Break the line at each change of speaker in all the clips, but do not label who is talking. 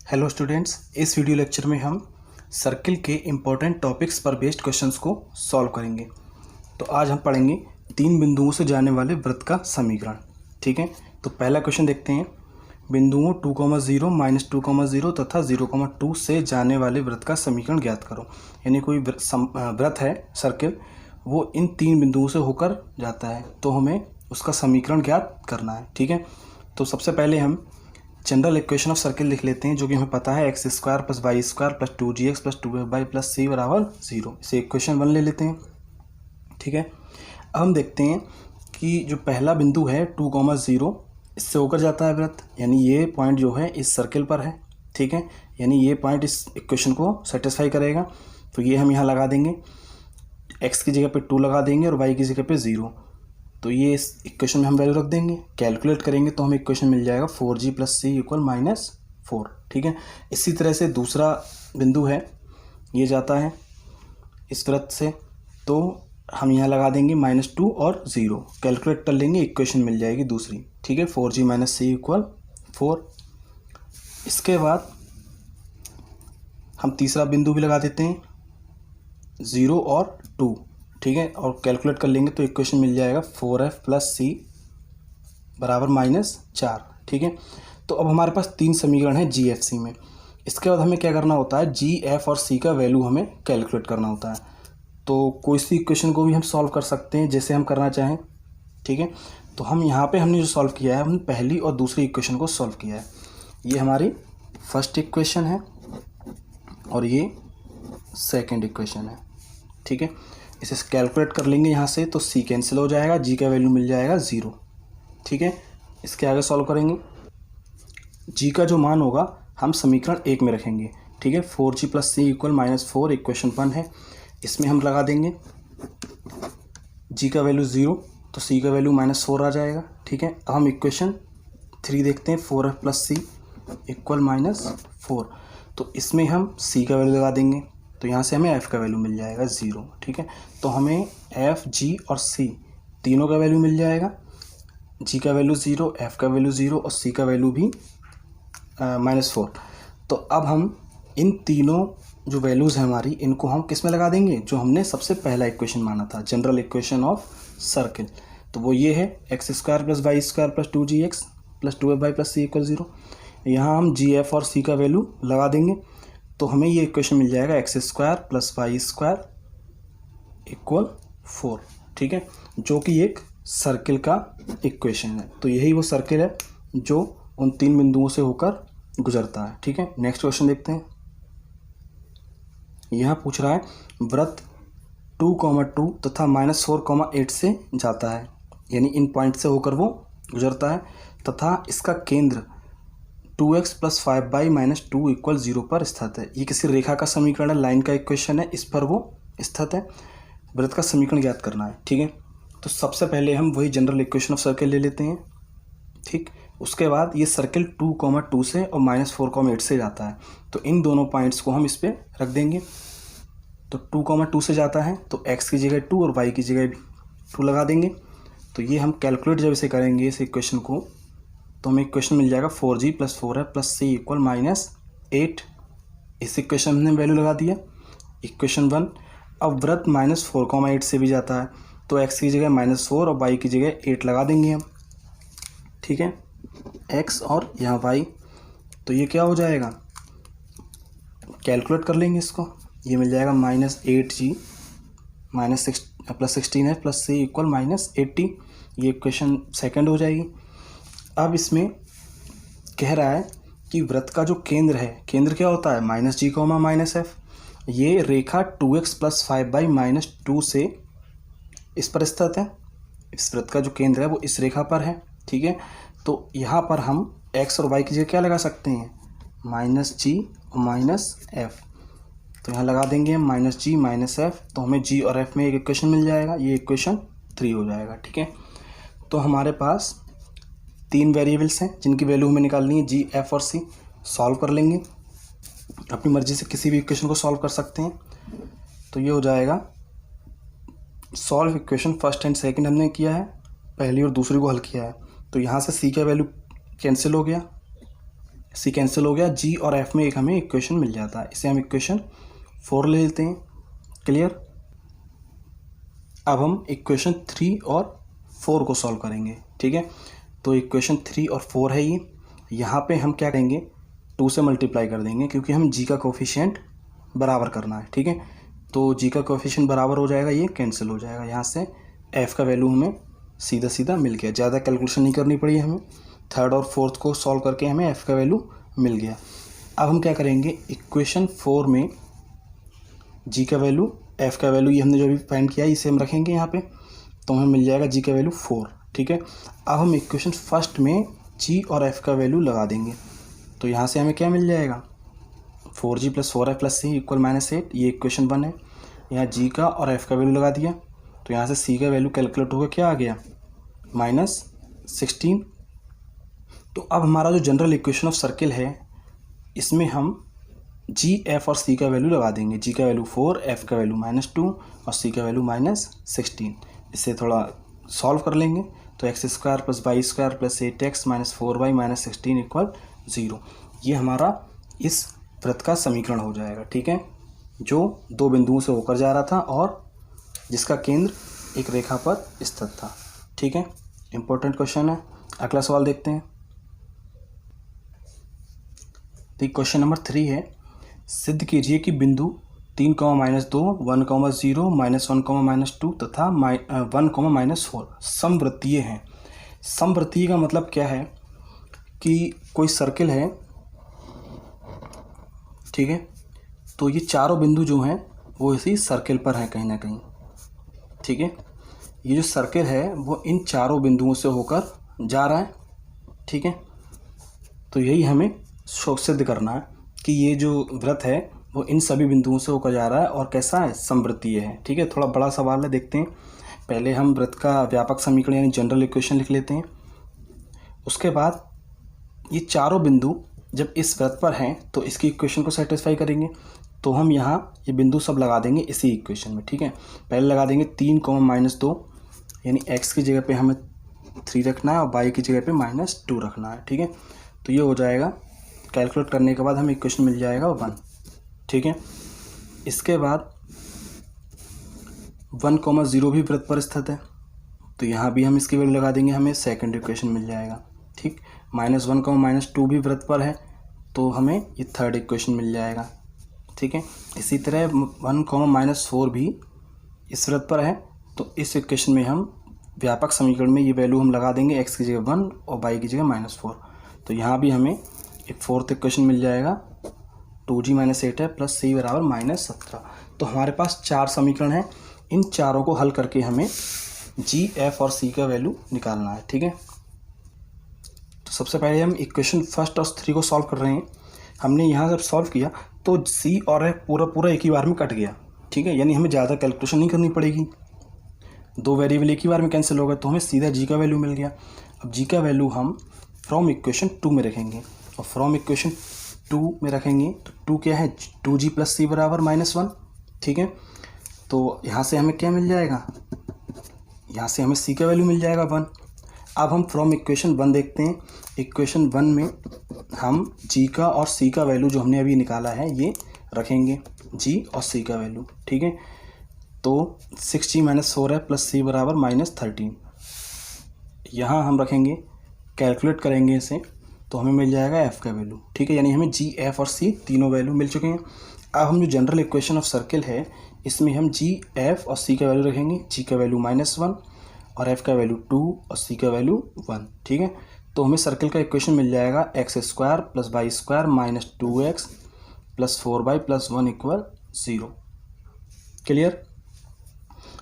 Hello students, इस video lecture में हम सर्किल के इम्पोर्टेंट टॉपिक्स पर बेस्ड क्वेश्चंस को सॉल्व करेंगे। तो आज हम पढ़ेंगे तीन बिंदुओं से जाने वाले वृत्त का समीकरण। ठीक है, तो पहला क्वेश्चन देखते हैं। बिंदुओं 2,0, -2,0 तथा 0,2 से जाने वाले वृत्त का समीकरण ज्ञात करो। यानी कोई वृत्त है सर्किल, वो इन तीन बिंदुओं से होकर जाता है, तो हमें उसका समीकरण ज्ञात करना है। ठीक है, तो सबसे पहले हम जनरल इक्वेशन ऑफ सर्किल लिख लेते हैं, जो कि हमें पता है x² + y² + 2gx + 2fy + c = 0। इसे इक्वेशन 1 ले लेते हैं। ठीक है, अब हम देखते हैं कि जो पहला बिंदु है 2,0 इससे होकर जाता है वृत्त, यानी ये पॉइंट जो है इस सर्किल पर है। ठीक है, यानी ये पॉइंट इस इक्वेशन को सेटिस्फाई करेगा, तो ये हम यहाँ लगा देंगे। x की जगह पे 2 लगा देंगे और y की जगह पे 0। तो ये इस इक्वेशन में हम वैल्यू रख देंगे। कैलकुलेट करेंगे तो हमें इक्वेशन मिल जाएगा 4g + c = -4। ठीक है, इसी तरह से दूसरा बिंदु है, ये जाता है इस वृत्त से, तो हम यहाँ लगा देंगे -2 और 0। कैलकुलेट कर लेंगे, इक्वेशन मिल जाएगी दूसरी। ठीक है, 4g - c = 4। इसके बाद हम तीसरा बिंदु भी लगा देते हैं, 0 और 2। ठीक है, और कैलकुलेट कर लेंगे तो इक्वेशन मिल जाएगा 4f + c = -4। ठीक है, तो अब हमारे पास तीन समीकरण है जी एफ सी में। इसके बाद हमें क्या करना होता है, जी एफ और सी का वैल्यू हमें कैलकुलेट करना होता है। तो कोई सी इक्वेशन को भी हम सॉल्व कर सकते हैं जैसे हम करना चाहें। ठीक है, तो हम यहाँ पे हमने जो सॉल्व किया है, हमने पहली और दूसरी इक्वेशन को सॉल्व किया है। ये हमारी फर्स्ट इक्वेशन है और ये सेकेंड इक्वेशन है। ठीक है, इसे कैलकुलेट कर लेंगे यहाँ से, तो c कैंसिल हो जाएगा, g का वैल्यू मिल जाएगा 0। ठीक है, इसके आगे सॉल्व करेंगे। g का जो मान होगा हम समीकरण 1 में रखेंगे। ठीक है, 4g + c = -4 इक्वेशन 1 है, इसमें हम लगा देंगे g का वैल्यू 0, तो c का वैल्यू -4 आ जाएगा। ठीक है, अब हम इक्वेशन 3 देखते हैं, 4f + c = -4। तो इसमें हम c का वैल्यू लगा देंगे, तो यहाँ से हमें f का वैल्यू मिल जाएगा 0। ठीक है, तो हमें f, g और c तीनों का वैल्यू मिल जाएगा। g का वैल्यू 0, f का वैल्यू 0 और c का वैल्यू भी -4। तो अब हम इन तीनों जो वैल्यूज़ हैं हमारी, इनको हम किस में लगा देंगे, जो हमने सबसे पहला इक्वेशन माना था, जनरल इक्वेशन ऑफ सर्किल। तो वो ये है x² + y² + 2gx + 2fy + c = 0। यहाँ हम g, f और c का वैल्यू लगा देंगे, तो हमें ये इक्वेशन मिल जाएगा x² + y² = 4। ठीक है, जो कि एक सर्किल का इक्वेशन है। तो यही वो सर्किल है जो उन तीन बिंदुओं से होकर गुजरता है। ठीक है, नेक्स्ट क्वेश्चन देखते हैं। यहाँ पूछ रहा है वृत्त 2,2 तथा -4,8 से जाता है, यानी इन पॉइंट से होकर वो गुजरता है, तथा इसका केंद्र 2x + 5y - 2 = 0 पर स्थित है। ये किसी रेखा का समीकरण है, लाइन का इक्वेशन है, इस पर वो स्थित है। वृत्त का समीकरण ज्ञात करना है। ठीक है, तो सबसे पहले हम वही जनरल इक्वेशन ऑफ सर्किल ले लेते हैं। ठीक, उसके बाद ये सर्किल 2,2 से और -4,8 से जाता है, तो इन दोनों पॉइंट्स को हम इस पर रख देंगे। तो 2,2 से जाता है, तो x की जगह 2 और y की जगह भी 2 लगा देंगे। तो ये हम कैलकुलेट जब इसे करेंगे इस इक्वेशन को, तो हमें इक्वेशन मिल जाएगा 4g + 4f + c = -8। इस इक्वेशन में वैल्यू लगा दिया, इक्वेशन 1। अब वृत्त -4,8 से भी जाता है, तो x की जगह -4 और y की जगह 8 लगा देंगे हम। ठीक है, x और यहाँ y, तो ये क्या हो जाएगा, कैलकुलेट कर लेंगे इसको। ये मिल जाएगा -8g + 16f + c = -80। ये इक्वेशन सेकंड हो जाएगी। अब इसमें कह रहा है कि वृत्त का जो केंद्र है, केंद्र क्या होता है, -g, -f। ये रेखा 2x + 5y - 2 से इस पर स्थित है। इस वृत्त का जो केंद्र है वो इस रेखा पर है। ठीक है, तो यहाँ पर हम x और y की जगह क्या लगा सकते हैं, -g और -f। तो यहाँ लगा देंगे हम -g -f, तो हमें g और f में एक इक्वेशन मिल जाएगा, ये इक्वेशन 3 हो जाएगा। ठीक है, तो हमारे पास तीन वेरिएबल्स हैं जिनकी वैल्यू हमें निकालनी है, g, f और c। सॉल्व कर लेंगे, अपनी मर्जी से किसी भी इक्वेशन को सॉल्व कर सकते हैं। तो ये हो जाएगा solve equation first and second हमने किया है, पहली और दूसरी को हल किया है। तो यहाँ से c का वैल्यू कैंसिल हो गया, सी कैंसिल हो गया, जी और एफ में एक हमें इक्वेशन मिल जाता है। इसे हम इक्वेशन 4 ले लेते हैं। क्लियर। अब हम इक्वेशन 3 और 4 को सॉल्व करेंगे। ठीक है, तो इक्वेशन 3 और 4 है ये। यहाँ पे हम क्या करेंगे, 2 से मल्टीप्लाई कर देंगे क्योंकि हम जी का कोफिशिएंट बराबर करना है। ठीक है, तो जी का कोफिशिएंट बराबर हो जाएगा, ये कैंसिल हो जाएगा। यहाँ से एफ़ का वैल्यू हमें सीधा सीधा मिल गया, ज़्यादा कैलकुलेशन नहीं करनी पड़ी हमें। थर्ड और फोर्थ को सॉल्व करके हमें एफ़ का वैल्यू मिल गया। अब हम क्या करेंगे, इक्वेशन 4 में जी का वैल्यू, एफ़ का वैल्यू, ये हमने जो अभी फाइंड किया है इसे हम रखेंगे यहाँ पे, तो हमें मिल जाएगा जी का वैल्यू 4। ठीक है, अब हम इक्वेशन फर्स्ट में जी और एफ़ का वैल्यू लगा देंगे, तो यहाँ से हमें क्या मिल जाएगा, 4g + 4f + c = -8। ये इक्वेशन 1 है। यहाँ जी का और एफ़ का वैल्यू लगा दिया, तो यहाँ से सी का वैल्यू कैलकुलेट होकर क्या आ गया, -16। तो अब हमारा जो जनरल इक्वेशन ऑफ सर्किल है, इसमें हम जी, एफ और सी का वैल्यू लगा देंगे। जी का वैल्यू 4, एफ का वैल्यू -2 और सी का वैल्यू -16। इसे थोड़ा सॉल्व कर लेंगे, तो x² + y² + 8x - 4y - 16 = 0। ये हमारा इस वृत्त का समीकरण हो जाएगा। ठीक है, जो 2 बिंदुओं से होकर जा रहा था और जिसका केंद्र एक रेखा पर स्थित था। ठीक है, इंपॉर्टेंट क्वेश्चन है। अगला सवाल देखते हैं। तो क्वेश्चन नंबर 3 है, सिद्ध कीजिए कि बिंदु 3, -2, 1, 0, -1, -2 तथा 1, -4 समवृत्तीय हैं। समवृत्तीय का मतलब क्या है कि कोई सर्किल है, ठीक है, तो ये चारों बिंदु जो हैं वो इसी सर्किल पर हैं कहीं ना कहीं। ठीक है, ये जो सर्किल है वो इन चारों बिंदुओं से होकर जा रहा है। ठीक है, तो यही हमें सिद्ध करना है कि ये जो वृत्त है वो इन सभी बिंदुओं से होकर जा रहा है और कैसा है, समवृत्तीय है। ठीक है, थोड़ा बड़ा सवाल है, देखते हैं। पहले हम वृत्त का व्यापक समीकरण यानी जनरल इक्वेशन लिख लेते हैं। उसके बाद ये चारों बिंदु जब इस वृत्त पर हैं तो इसकी इक्वेशन को सेटिस्फाई करेंगे, तो हम यहाँ ये बिंदु सब लगा देंगे इसी इक्वेशन में। ठीक है, पहले लगा देंगे 3, -2 यानी x की जगह पे हमें 3 रखना है और y की जगह पे -2 रखना है। ठीक है, तो ये हो जाएगा, कैलकुलेट करने के बाद हमें इक्वेशन मिल जाएगा 1। ठीक है, इसके बाद 1, 0 भी वृत्त पर स्थित है, तो यहाँ भी हम इसकी वैल्यू लगा देंगे, हमें सेकंड इक्वेशन मिल जाएगा। ठीक, -1, -2 भी वृत्त पर है, तो हमें ये थर्ड इक्वेशन मिल जाएगा। ठीक है, इसी तरह 1, -4 भी इस वृत्त पर है, तो इस इक्वेशन में हम व्यापक समीकरण में ये वैल्यू हम लगा देंगे, x की जगह 1 और y की जगह -4, तो यहाँ भी हमें एक फोर्थ इक्वेशन मिल जाएगा, 2g - 8 है + c = -17। तो हमारे पास 4 समीकरण हैं, इन चारों को हल करके हमें g, f और c का वैल्यू निकालना है। ठीक है, तो सबसे पहले हम इक्वेशन फर्स्ट और 3 को सॉल्व कर रहे हैं। हमने यहाँ जब सॉल्व किया तो c और f पूरा एक ही बार में कट गया। ठीक है, यानी हमें ज़्यादा कैलकुलेशन नहीं करनी पड़ेगी, 2 वेरिएबल एक ही बार में कैंसिल हो गए, तो हमें सीधा जी का वैल्यू मिल गया। अब जी का वैल्यू हम फ्रॉम इक्वेशन 2 में रखेंगे, और फ्रॉम इक्वेशन 2 में रखेंगे तो 2 क्या है, 2g + c = -1। ठीक है, तो यहाँ से हमें क्या मिल जाएगा, यहाँ से हमें c का वैल्यू मिल जाएगा 1। अब हम फ्रॉम इक्वेशन 1 देखते हैं। इक्वेशन 1 में हम g का और c का वैल्यू जो हमने अभी निकाला है ये रखेंगे, g और c का वैल्यू। ठीक है, तो 6g - 4f + c = -13 यहाँ हम रखेंगे, कैलकुलेट करेंगे इसे, तो हमें मिल जाएगा f का वैल्यू। ठीक है, यानी हमें g, f और c तीनों वैल्यू मिल चुके हैं। अब हम जो जनरल इक्वेशन ऑफ सर्किल है इसमें हम g, f और c का वैल्यू रखेंगे। g का वैल्यू -1 और f का वैल्यू 2 और c का वैल्यू 1। ठीक है, तो हमें सर्किल का इक्वेशन मिल जाएगा, x² + y² - 2x + 4y + 1 = 0। Clear.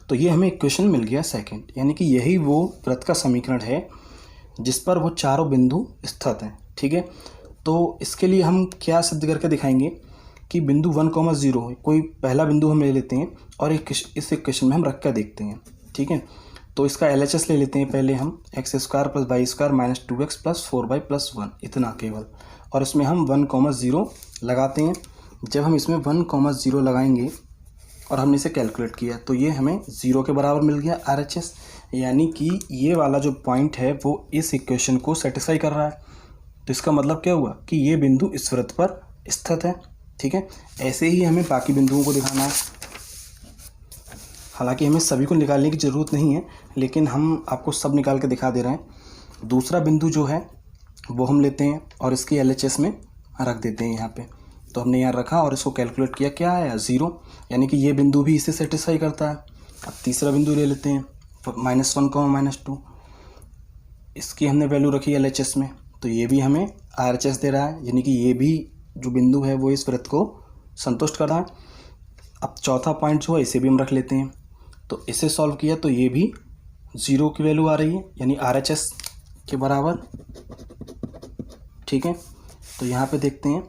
तो ये हमें इक्वेशन मिल गया सेकंड, यानी कि यही वो वृत्त का समीकरण है जिस पर वो चारों बिंदु स्थित हैं। ठीक है, तो इसके लिए हम क्या सिद्ध करके दिखाएंगे कि बिंदु 1, 0 कोई पहला बिंदु हम ले लेते हैं और इस इक्वेशन में हम रख कर देखते हैं। ठीक है, तो इसका LHS ले लेते हैं पहले हम, x² + y² - 2x + 4y + 1, इतना केवल, और इसमें हम 1, 0 लगाते हैं। जब हम इसमें 1, 0 लगाएंगे और हमने इसे कैलकुलेट किया तो ये हमें 0 के बराबर मिल गया RHS, यानी कि ये वाला जो पॉइंट है वो इस इक्वेशन को सेटिस्फाई कर रहा है। तो इसका मतलब क्या हुआ कि ये बिंदु इस वृत्त पर स्थित है। ठीक है, ऐसे ही हमें बाकी बिंदुओं को दिखाना है। हालांकि हमें सभी को निकालने की ज़रूरत नहीं है, लेकिन हम आपको सब निकाल के दिखा दे रहे हैं। दूसरा बिंदु जो है वो हम लेते हैं और इसकी LHS में रख देते हैं यहाँ पे। तो हमने यहाँ रखा और इसको कैलकुलेट किया, क्या आया 0, यानी कि ये बिंदु भी इसे सेटिस्फाई करता है। अब तीसरा बिंदु ले लेते हैं, तो -1, -2, इसकी हमने वैल्यू रखी LHS में, तो ये भी हमें RHS दे रहा है, यानी कि ये भी जो बिंदु है वो इस वृत्त को संतुष्ट कर रहा है। अब चौथा पॉइंट जो है इसे भी हम रख लेते हैं, तो इसे सॉल्व किया तो ये भी 0 की वैल्यू आ रही है, यानी RHS के बराबर। ठीक है, तो यहाँ पे देखते हैं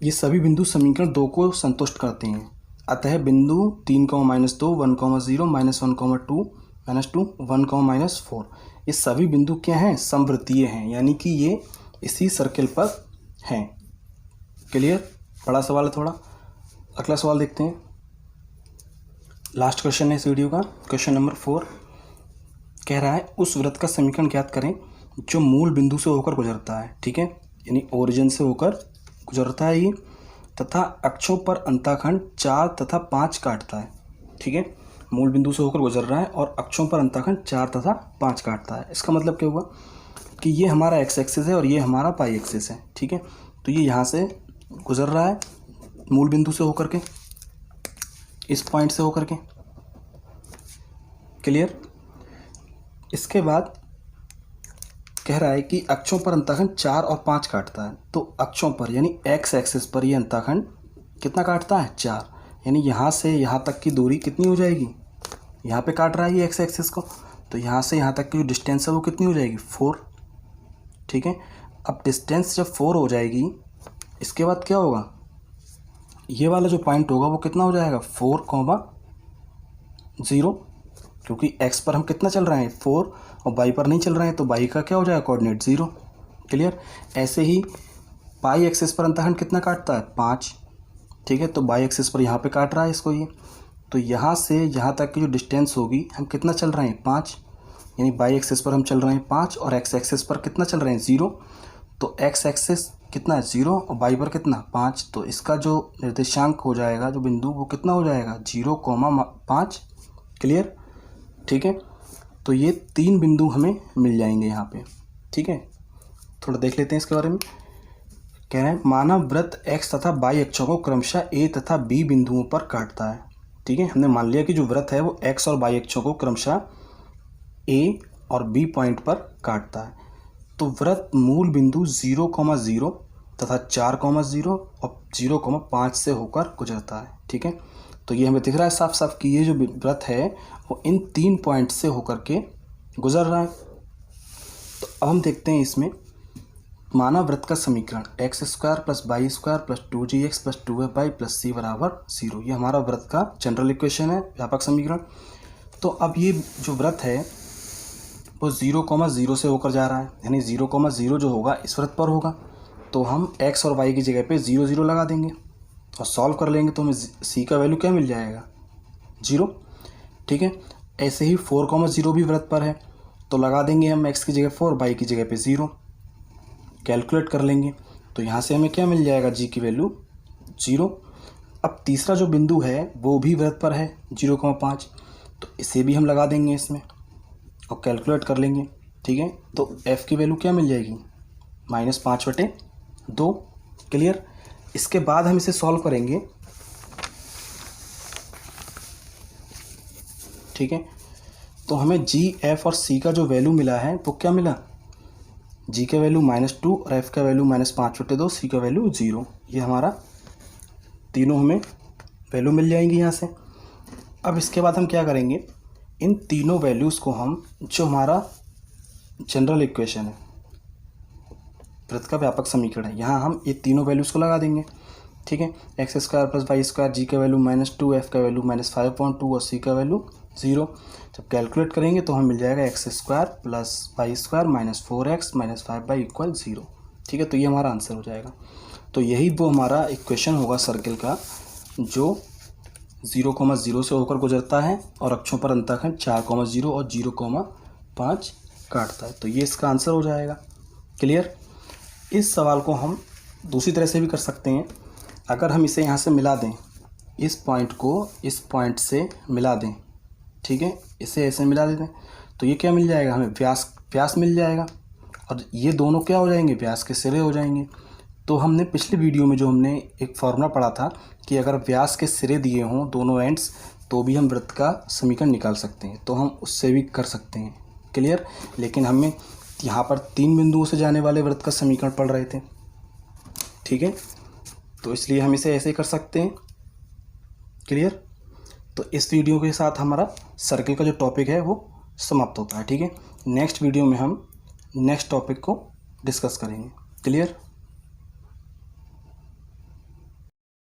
ये सभी बिंदु समीकरण 2 को संतुष्ट करते हैं। अतः बिंदु 3, -2, 1, 0, -1, -2, -2, 1, -4, ये सभी बिंदु क्या हैं? समवृत्तीय हैं, यानी कि ये इसी सर्कल पर हैं। क्लियर? बड़ा सवाल है थोड़ा। अगला सवाल देखते हैं, लास्ट क्वेश्चन है इस वीडियो का, क्वेश्चन नंबर 4। कह रहा है उस वृत्त का समीकरण ज्ञात करें जो मूल बिंदु से होकर गुजरता है। ठीक है, यानी ओरिजिन से होकर गुजरता है ये, तथा अक्षों पर अंतःखंड 4 तथा 5 काटता है। ठीक है, मूल बिंदु से होकर गुजर रहा है और अक्षों पर अंतःखंड 4 तथा 5 काटता है। इसका मतलब क्या हुआ कि ये हमारा एक्स एक्सिस है और ये हमारा पाई एक्सिस है। ठीक है, तो ये यहाँ से गुजर रहा है मूल बिंदु से होकर के, इस पॉइंट से होकर के। क्लियर? इसके बाद कह रहा है कि अक्षों पर अंतःखंड 4 और 5 काटता है। तो अक्षों पर यानी एक्स एक्सिस पर ये अंतःखंड कितना काटता है? 4, यानी यहाँ से यहाँ तक की दूरी कितनी हो जाएगी? यहाँ पे काट रहा है ये एक्स एक्सिस को, तो यहाँ से यहाँ तक की जो डिस्टेंस है वो कितनी हो जाएगी? 4। ठीक है, अब डिस्टेंस जब 4 हो जाएगी, इसके बाद क्या होगा? ये वाला जो पॉइंट होगा वो कितना हो जाएगा? 4, 0, क्योंकि x पर हम कितना चल रहे हैं? 4, और y पर नहीं चल रहे हैं, तो y का क्या हो जाएगा? कोऑर्डिनेट 0। क्लियर? ऐसे ही पाई एक्सिस पर अंतःखंड कितना काटता है? 5। ठीक है, तो y एक्सिस पर यहाँ पे काट रहा है इसको ये, तो यहाँ से यहाँ तक की जो डिस्टेंस होगी, हम कितना चल रहे हैं? 5, यानी y एक्सिस पर हम चल रहे हैं 5 और x एक्सिस पर कितना चल रहे हैं? 0। तो x एक्सिस कितना है? 0 और y पर कितना? 5। तो इसका जो निर्देशांक हो जाएगा, जो बिंदु, वो कितना हो जाएगा? 0, 5। क्लियर? ठीक है, तो ये 3 बिंदु हमें मिल जाएंगे यहाँ पे। ठीक है, थोड़ा देख लेते हैं इसके बारे में। कह रहे हैं मानव वृत्त x तथा y अक्षों को क्रमशः a तथा b बिंदुओं पर काटता है। ठीक है, हमने मान लिया कि जो वृत्त है वो x और y अक्षों को क्रमशः a और b पॉइंट पर काटता है। तो वृत्त मूल बिंदु 0,0 तथा 4,0 और 0,5 से होकर गुजरता है। ठीक है, तो ये हमें दिख रहा है साफ साफ कि ये जो वृत्त है वो इन 3 पॉइंट से होकर के गुजर रहा है। तो अब हम देखते हैं इसमें मानव वृत्त का समीकरण x² + y² + 2gx + 2fy + c बराबर 0। ये हमारा वृत्त का जनरल इक्वेशन है, व्यापक समीकरण। तो अब ये जो वृत्त है वो 0,0 से होकर जा रहा है, यानी 0,0 जो होगा इस वृत्त पर होगा। तो हम x और y की जगह पे 0, 0 लगा देंगे और सॉल्व कर लेंगे, तो हमें c का वैल्यू क्या मिल जाएगा? 0। ठीक है, ऐसे ही 4,0 भी वृत्त पर है, तो लगा देंगे हम x की जगह 4, y की जगह पे 0, कैलकुलेट कर लेंगे, तो यहाँ से हमें क्या मिल जाएगा? g की वैल्यू 0। अब तीसरा जो बिंदु है वो भी वृत्त पर है 0,5, तो इसे भी हम लगा देंगे इसमें और कैलकुलेट कर लेंगे। ठीक है, तो f की वैल्यू क्या मिल जाएगी? -5/2। क्लियर? इसके बाद हम इसे सॉल्व करेंगे। ठीक है, तो हमें g, f और c का जो वैल्यू मिला है वो क्या मिला? g का वैल्यू -2 और f का वैल्यू -5/2, c का वैल्यू 0। ये हमारा तीनों हमें वैल्यू मिल जाएंगी यहाँ से। अब इसके बाद हम क्या करेंगे, इन तीनों वैल्यूज़ को हम, जो हमारा जनरल इक्वेशन है, वृत्त का व्यापक समीकरण है, यहाँ हम ये तीनों वैल्यूज़ को लगा देंगे। ठीक है, x² + y², g का वैल्यू -2, f का वैल्यू -5.2 और c का वैल्यू 0। जब कैलकुलेट करेंगे तो हमें मिल जाएगा x² + y² -4x - 5y = 0। ठीक है, तो ये हमारा आंसर हो जाएगा। तो यही वो हमारा इक्वेशन होगा सर्कल का, जो 0,0 से होकर गुजरता है और अक्षों पर अंतःखंड 4,0 और 0,5 काटता है। तो ये इसका आंसर हो जाएगा। क्लियर? इस सवाल को हम दूसरी तरह से भी कर सकते हैं। अगर हम इसे यहाँ से मिला दें, इस पॉइंट को इस पॉइंट से मिला दें, ठीक है, इसे ऐसे मिला देते हैं, तो ये क्या मिल जाएगा हमें, व्यास मिल जाएगा, और ये दोनों क्या हो जाएंगे, व्यास के सिरे हो जाएंगे। तो हमने पिछले वीडियो में जो हमने एक फॉर्मूला पढ़ा था कि अगर व्यास के सिरे दिए हों दोनों एंड्स, तो भी हम वृत्त का समीकरण निकाल सकते हैं, तो हम उससे भी कर सकते हैं। क्लियर। लेकिन हमें यहाँ पर 3 बिंदुओं से जाने वाले वृत्त का समीकरण पढ़ रहे थे, ठीक है, तो इसलिए हम इसे ऐसे कर सकते हैं। क्लियर। तो इस वीडियो के साथ हमारा सर्किल का जो टॉपिक है वो समाप्त होता है, ठीक है। नेक्स्ट वीडियो में हम नेक्स्ट टॉपिक को डिस्कस करेंगे। क्लियर।